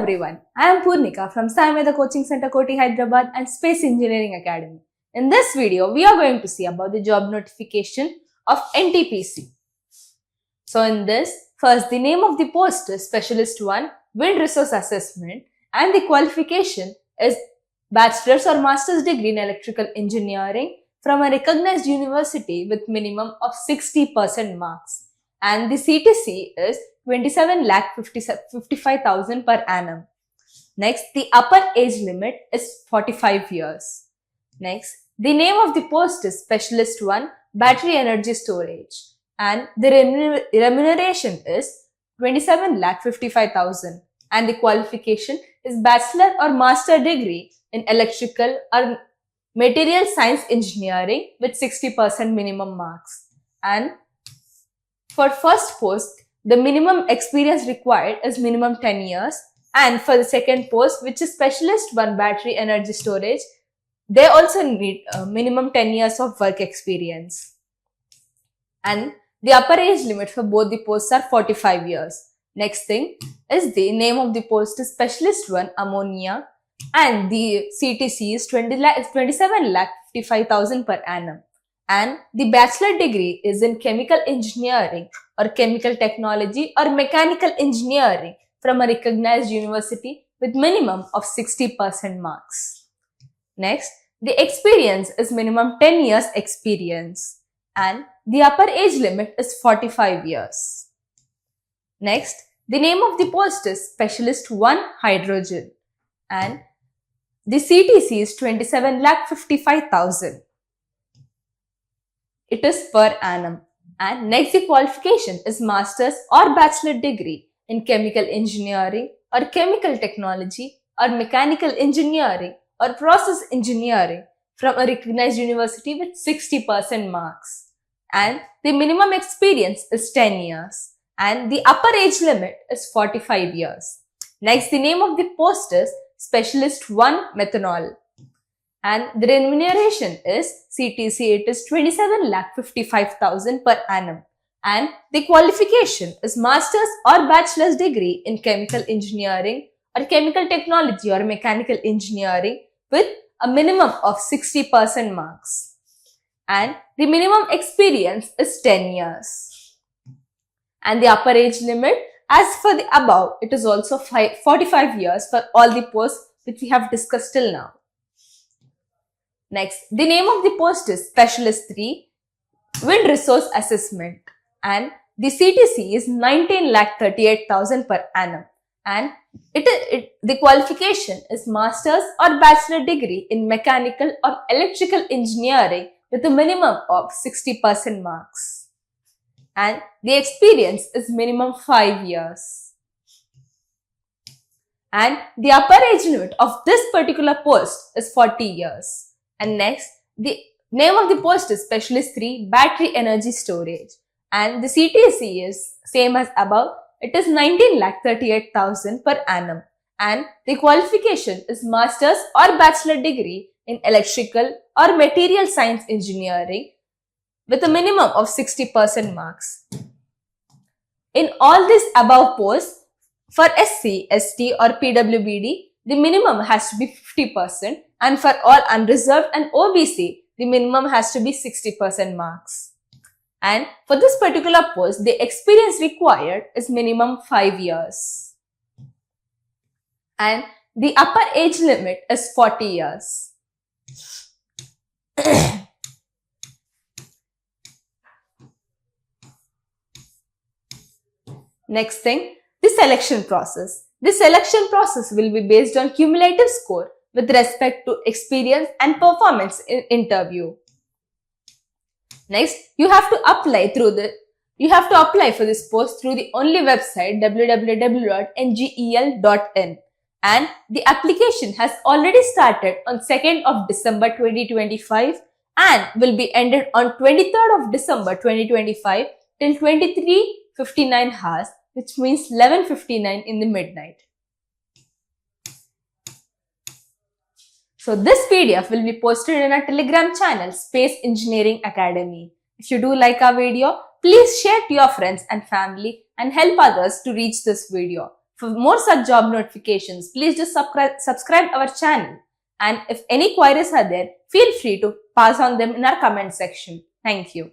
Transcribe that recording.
everyone, I am Purnika from Sai Mehta Coaching Center Koti Hyderabad and Space Engineering Academy. In this video, we are going to see about the job notification of NTPC. So in this, first the name of the post is Specialist 1 Wind Resource Assessment and the qualification is Bachelor's or Master's degree in Electrical Engineering from a recognized university with minimum of 60% marks. And the CTC is 27,55,000 per annum. Next, the upper age limit is 45 years. Next, the name of the post is Specialist 1 Battery Energy Storage and the remuneration is 27,55,000 and the qualification is Bachelor or Master degree in Electrical or Material Science Engineering with 60% minimum marks. And for first post, the minimum experience required is minimum 10 years. And for the second post, which is Specialist 1 Battery Energy Storage, they also need minimum 10 years of work experience. And the upper age limit for both the posts are 45 years. Next thing is the name of the post is Specialist 1 Ammonia and the CTC is 27,55,000 per annum. And the bachelor degree is in chemical engineering or chemical technology or mechanical engineering from a recognized university with minimum of 60% marks. Next, the experience is minimum 10 years experience and the upper age limit is 45 years. Next, the name of the post is Specialist 1 Hydrogen and the CTC is 27,55,000. It is per annum. And next, the qualification is Master's or Bachelor degree in Chemical Engineering or Chemical Technology or Mechanical Engineering or Process Engineering from a recognized university with 60% marks. And the minimum experience is 10 years. And the upper age limit is 45 years. Next, the name of the post is Specialist 1 Methanol. And the remuneration is CTC, it is 27,55,000 per annum. And the qualification is Master's or Bachelor's degree in Chemical Engineering or Chemical Technology or Mechanical Engineering with a minimum of 60% marks. And the minimum experience is 10 years. And the upper age limit, as for the above, it is also 45 years for all the posts which we have discussed till now. Next, the name of the post is Specialist 3 Wind Resource Assessment and the CTC is 19,38,000 per annum and the qualification is Master's or Bachelor degree in Mechanical or Electrical Engineering with a minimum of 60% marks and the experience is minimum 5 years. And the upper age limit of this particular post is 40 years. And next, the name of the post is Specialist 3 Battery Energy Storage and the CTC is same as above, it is 19,38,000 per annum and the qualification is Master's or Bachelor degree in Electrical or Material Science Engineering with a minimum of 60% marks. In all these above posts, for SC, ST or PWBD, the minimum has to be 50% and for all unreserved and OBC, the minimum has to be 60% marks. And for this particular post, the experience required is minimum 5 years. And the upper age limit is 40 years. Next thing, the selection process. The selection process will be based on cumulative score with respect to experience and performance in interview. Next, you have to apply for this post through the only website www.ngel.in and the application has already started on 2nd of December 2025 and will be ended on 23rd of December 2025 till 23:59 hours, which means 11:59 in the midnight. So this PDF will be posted in our Telegram channel, Space Engineering Academy. If you do like our video, please share to your friends and family and help others to reach this video. For more such job notifications, please just subscribe our channel. And if any queries are there, feel free to pass on them in our comment section. Thank you.